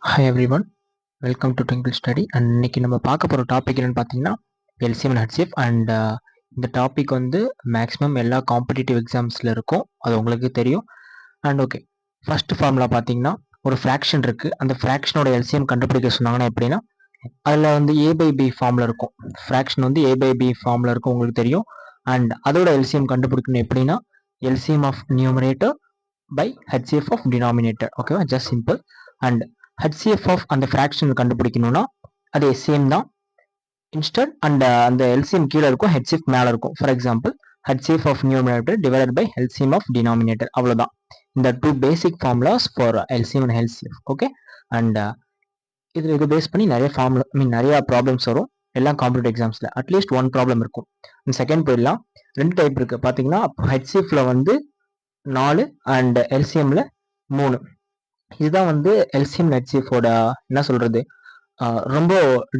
Hi everyone, welcome to twinkle study. And இன்னைக்கு நம்ம பார்க்க போகிற டாபிக் என்னென்னு பார்த்தீங்கன்னா எல்சிஎம் அண்ட் ஹெச்சிஎஃப். அண்ட் இந்த டாபிக் வந்து மேக்ஸிமம் எல்லா காம்படிட்டிவ் எக்ஸாம்ஸில் இருக்கும், அது உங்களுக்கு தெரியும். அண்ட் ஓகே, ஃபர்ஸ்ட் ஃபார்முலா பார்த்தீங்கன்னா ஒரு ஃப்ராக்ஷன் இருக்குது. அந்த ஃப்ராக்ஷனோட எல்சிஎம் கண்டுபிடிக்க சொன்னாங்கன்னா எப்படின்னா அதில் வந்து ஏ பை பி ஃபார்மில் இருக்கும். ஃப்ராக்ஷன் வந்து ஏ பை பி ஃபார்மில் இருக்கும், உங்களுக்கு தெரியும். அண்ட் அதோட எல்சிஎம் கண்டுபிடிக்கணும் எப்படின்னா LCM of numerator by HCF of denominator. ஓகேவா, just simple. And HCF of அந்த ஃப்ராக்ஷன் கண்டுபிடிக்கணும்னா அதே சேம் தான். இன்ஸ்டன்ட் அண்ட் அந்த எல்சிஎம் கீழே இருக்கும், ஹெச்சிஎஃப் மேலே இருக்கும். For example HCF of numerator divided by LCM of denominator, அவ்வளோதான். இந்த two basic formulas for LCM and HCF. Okay, and இது பேஸ் பண்ணி நிறைய ஃபார்முலா நிறைய ப்ராப்ளம்ஸ் வரும் எல்லா காம்படிட்டிவ் எக்ஸாம்ஸில். அட்லீஸ்ட் ஒன் ப்ராப்ளம் இருக்கும். செகண்ட் போயிடலாம். ரெண்டு டைப் இருக்குது பார்த்தீங்கன்னா, ஹெச்சிஎஃப்ல வந்து 4 அண்ட் எல்சிஎம்ல 3. இதுதான் வந்து எல்சிஎம் ஹெச்சிஎஃபோட என்ன சொல்றது, ரொம்ப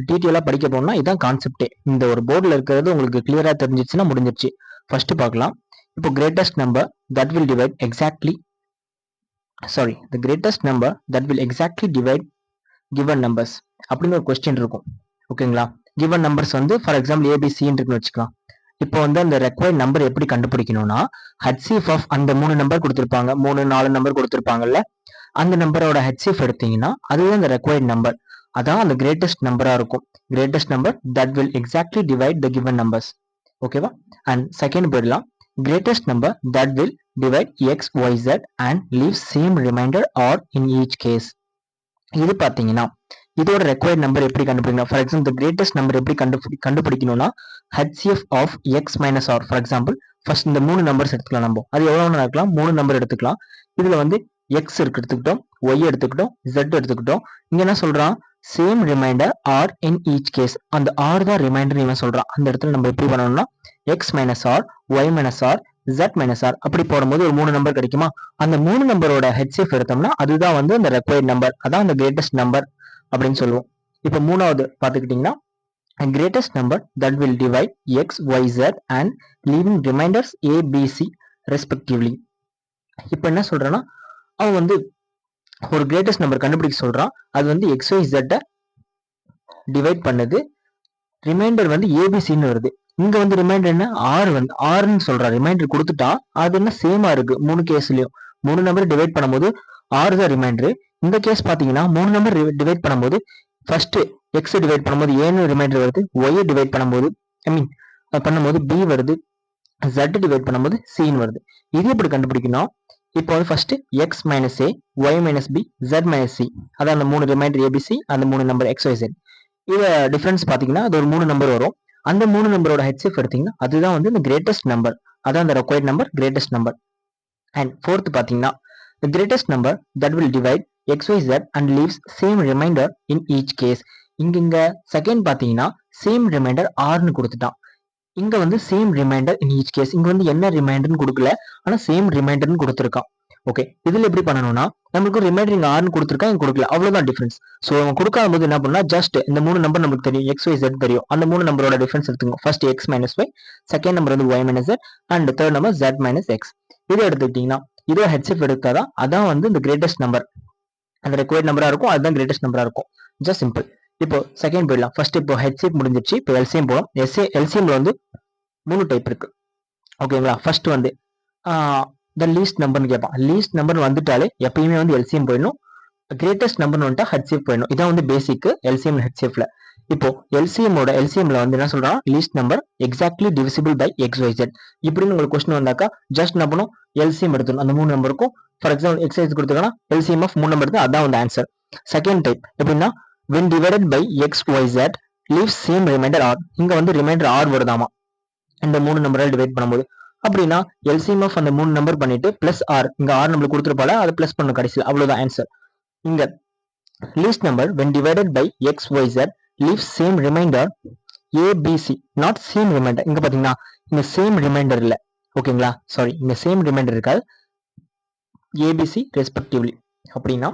டீட்டெயிலாக படிக்க போனோம்னா இதுதான் கான்செப்டே. இந்த ஒரு போர்டில் இருக்கிறது உங்களுக்கு கிளியராக தெரிஞ்சிச்சுன்னா முடிஞ்சிருச்சு. ஃபர்ஸ்ட் பார்க்கலாம். இப்போ greatest number that will divide exactly the greatest number that will exactly divide given numbers அப்படின்னு ஒரு கொஸ்டின் இருக்கும். ஓகேங்களா, கிவன் நம்பர்ஸ் வந்து ஃபார் எக்ஸாம்பிள் ஏபிசின்னு இருக்குன்னு வச்சுக்கலாம். இப்போ வந்து அந்த ரெக்வயர்ட் நம்பர் எப்படி கண்டுபிடிக்கணும்னா ஹெச்சிஎஃப் ஆஃப் அந்த 3 நம்பர் கொடுத்துருப்பாங்க, 3 4 நம்பர் கொடுத்துருப்பாங்கல்ல, அந்த நம்பரோட ஹெச்சிஎஃப் எடுத்தீங்கன்னா அதுவே அந்த ரெக்வயர்ட் நம்பர், அதான் அந்த கிரேட்டஸ்ட் நம்பரா இருக்கும். Greatest number that will exactly divide the given numbers. ஓகேவா. அண்ட் செகண்ட் போயிடலாம். Greatest number that will divide X Y jet and leave same remainder R in each case. இது பார்த்தீங்கன்னா இதோட ரெக்வயர்ட் நம்பர் எப்படி கண்டுபிடிக்கணும். ஃபார் எக்ஸாம்பிள் இந்த greatest number எப்படி கண்டுபிடிக்கணும்னா HCF of x minus r. For example first இந்த 3 நம்பர்ஸ் எடுத்துக்கலாம். நம்ம அது எவ்வளவு இருக்கலாம், 3 நம்பர் எடுத்துக்கலாம். இதுல வந்து எக்ஸ் எடுத்துக்கிட்டோம், ஒய் எடுத்துக்கிட்டோம், ஜெட் எடுத்துக்கிட்டோம். இங்க என்ன சொல்றான், same remainder R in each case. அந்த ஆர் தான் ரிமைண்டர் இவன் சொல்றான். அந்த இடத்துல நம்ம எப்படி பண்ணணும்னா X minus R, Y minus R, Z minus R அப்படி போடும்போது ஒரு 3 நம்பர் கிடைக்குமா. அந்த 3 நம்பரோட ஹெச்சிஎஃப் எடுத்தோம்னா அதுதான் வந்து அந்த ரெக்வயர்ட் நம்பர், அதான் அந்த கிரேட்டஸ்ட் நம்பர் அப்படின்னு சொல்லுவோம். இப்போ மூணாவது பார்த்துக்கிட்டீங்கன்னா greatest number that will divide X Y jet and leaving remainders A B C respectively. இப்போ என்ன சொல்றேன்னா அவன் வந்து ஒரு கிரேட்டஸ்ட் நம்பர் கண்டுபிடிக்க சொல்றான். அது வந்து எக்ஸ் ஒய் ஜெட்டை டிவைட் பண்ணுது, ரிமைண்டர் வந்து ஏபிசின்னு வருது. இங்க வந்து ரிமைண்டர் என்ன, ஆர் வந்து ஆர்ன்னு சொல்றான். ரிமைண்டர் கொடுத்துட்டா அது என்ன சேமா இருக்கு 3 கேஸ்லயும். 3 நம்பர் டிவைட் பண்ணும்போது ஆர் தான் ரிமைண்டர். இந்த கேஸ் பாத்தீங்கன்னா 3 நம்பர் டிவைட் பண்ணும்போது ஃபர்ஸ்ட் எக்ஸ் டிவைட் பண்ணும்போது ஏன்னு ரிமைண்டர் வருது, ஒய் டிவைட் பண்ணும்போது பண்ணும்போது பி வருது, ஜெட் டிவைட் பண்ணும்போது சின்னு வருது. இது எப்படி கண்டுபிடிக்கணும், இப்போ வந்து first x minus a, y minus b, z minus c, அதான் அந்த 3 ரிமைண்டர் ஏபிசி, அந்த 3 நம்பர் எக்ஸ் ஒய் ஜெட். இது டிஃபரன்ஸ் பாத்தீங்கன்னா அது ஒரு 3 நம்பர் வரும். அந்த 3 நம்பரோட ஹெச்சிஎஃப் எடுத்தீங்கன்னா அதுதான் வந்து இந்த கிரேட்டஸ்ட் நம்பர், அதான் அந்த required number, greatest number. And fourth பாத்தீங்கன்னா the greatest number that will divide xyz and leaves same remainder in each case. இங்க செகண்ட் பாத்தீங்கன்னா சேம் ரிமைண்டர் ஆர்னு கொடுத்துட்டான். இங்க வந்து same remainder in each case. இங்க வந்து என்ன ரிமைண்டர்னு கொடுக்கல, ஆனா சேம் ரிமைண்டர்னு கொடுத்துருக்கான். ஓகே, இதுல எப்படி பண்ணணும்னா நமக்கு ரிமைண்டர் இங்க ஆர்னு கொடுத்துருக்கான், இங்க கொடுக்கல, அவ்வளவுதான் டிஃபரன்ஸ். ஸோ அவன் கொடுக்காத போது என்ன பண்ணா ஜஸ்ட் இந்த 3 நம்பர் நமக்கு தெரியும், எக்ஸ் ஒய் ஜெட் தெரியும். அந்த 3 நம்பரோட டிஃபரன்ஸ் எடுத்துக்கோங்க. First x minus y, second number வந்து y minus z and third number z minus x. இதை எடுத்துக்கிட்டீங்கன்னா இதோ ஹெச்சிஎஃப் எடுத்தாதான் அதான் வந்து இந்த கிரேட்டஸ்ட் நம்பர், அந்த ரெக்வயர்ட் நம்பரா இருக்கும், அதுதான் கிரேட்டஸ்ட் நம்பரா இருக்கும். Just simple. இப்போ செகண்ட் போயிடலாம். ஃபர்ஸ்ட் இப்போ ஹெச்சிஎஃப் முடிஞ்சிருச்சு, இப்போ எல்சிஎம் போடும். எல்சிஎம்ல வந்து 3 டைப் இருக்கு. ஓகேங்களா, ஃபர்ஸ்ட் வந்து த லீஸ்ட் நம்பர்னு கேட்பான். லீஸ்ட் நம்பர் வந்துட்டாலே எப்பயுமே வந்து எல்சிஎம் போயிடணும், கிரேட்டஸ்ட் நம்பர்னு வந்துட்டா ஹெச்சிஎஃப் போயிடணும். இதான் வந்து பேசிக் எல்சிஎம் ஹெச்சிஎஃப்ல. இப்போ எல்சிஎம்ல வந்து என்ன சொல்றான், least number exactly divisible by X Y Z. இப்படின்னு உங்களுக்கு கொஸ்டின் வந்தாக்கா ஜஸ்ட் என்ன பண்ணும், எல்சிஎம் எடுத்துடும் அந்த 3 நம்பருக்கும். ஃபார் எக்ஸாம்பிள் எக்ஸ் ஒய் கொடுத்துருக்காங்கன்னா எல்சிஎம் ஆஃப் 3 நம்பர் எடுத்து அதான் வந்து ஆன்சர். செகண்ட் டைப் எப்படின்னா when divided by X Y Z leaves same remainder R. இங்க வந்து ரிமைண்டர் ஆர் வருதாமா இந்த 3 நம்பரால் டிவைட் பண்ணும்போது. அப்படின்னா எல்சிஎம் ஆஃப் அந்த 3 நம்பர் பண்ணிட்டு பிளஸ் ஆர், இங்க ஆர் நம்மளுக்கு கொடுத்துருப்பால அதை பிளஸ் பண்ணணும் கடைசியில், அவ்வளவுதான் ஆன்சர். இங்க least number when divided by X Y Z leaves same remainder ABC, not same remainder. இங்க பாத்தீங்கன்னா இந்த சேம் ரிமைண்டர் இல்ல, ஓகேங்களா, சாரி இந்த சேம் ரிமைண்டர் இருக்காது, ABC ரெஸ்பெக்டிவ்லி. அப்படின்னா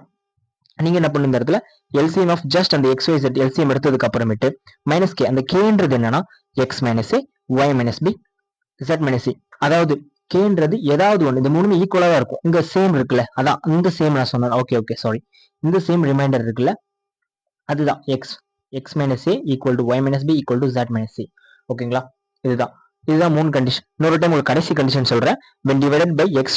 நீங்க என்ன பண்ணுங்க, இந்த இடத்துல எல்சிஎம் ஆஃப் ஜஸ்ட் அந்த எக்ஸ் ஒய் ஜெட் எல்சிஎம் எடுத்ததுக்கு அப்புறமேட்டு மைனஸ் கே. அந்த கேன்றது என்னன்னா x minus a, y minus b, z minus c. அதாவது கேன்றது ஏதாவது ஒன்று, இந்த மூணுமே ஈக்குவலா தான் இருக்கும். இங்க சேம் இருக்குல்ல, அதான் இந்த சேம் நான் சொன்னேன். ஓகே சாரி, இந்த சேம் ரிமைண்டர் இருக்குல்ல, அதுதான் X minus A equal to Y minus B equal to Z minus C. ஓகேங்களா, இதுதான் மூணு கண்டிஷன். இன்னொரு டைம் உங்களுக்கு கடைசி கண்டிஷன் சொல்றேன். when divided by x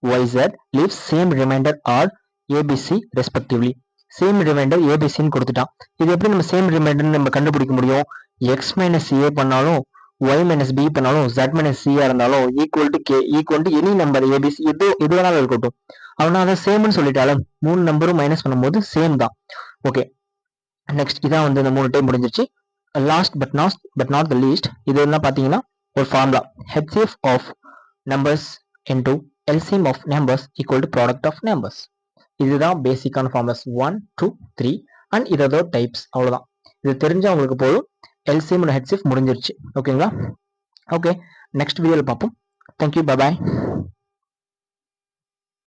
y z leaves same remainder or abc respectively. Same remainder ஏபிசின்னு கொடுத்துட்டான். இது எப்படி நம்ம சேம் ரிமைண்டர் நம்ம கண்டுபிடிக்க முடியும்? எக்ஸ் மைனஸ் ஏ பண்ணாலும் ஒய் மைனஸ் பி பண்ணாலும் ஜெட் மைனஸ் சியா இருந்தாலும் equal to K equal to any number ABC எது வேணாலும் இருக்கட்டும். அவனா அதை சேம்னு சொல்லிட்டாலும் மூணு நம்பரும் மைனஸ் பண்ணும்போது சேம் தான். ஓகே, நெக்ஸ்ட் இதான் வந்து இந்த மூணு டைம் முடிஞ்சிருச்சு. Last but not the least, இது என்ன பார்த்தீங்கன்னா ஒரு formula, HCF of numbers into LCM of numbers equal to product of numbers. இதுதான் பேசிக்கான ஃபார்முலாஸ் 1 2 3 அண்ட் இதோட டைப்ஸ். அவ்வளோதான், இது தெரிஞ்சா உங்களுக்கு போதும். LCM அண்ட் HCF முடிஞ்சிருச்சு. ஓகேங்களா? ஓகே, நெக்ஸ்ட் வீடியோவில் பார்ப்போம். தேங்க்யூ, பாய்.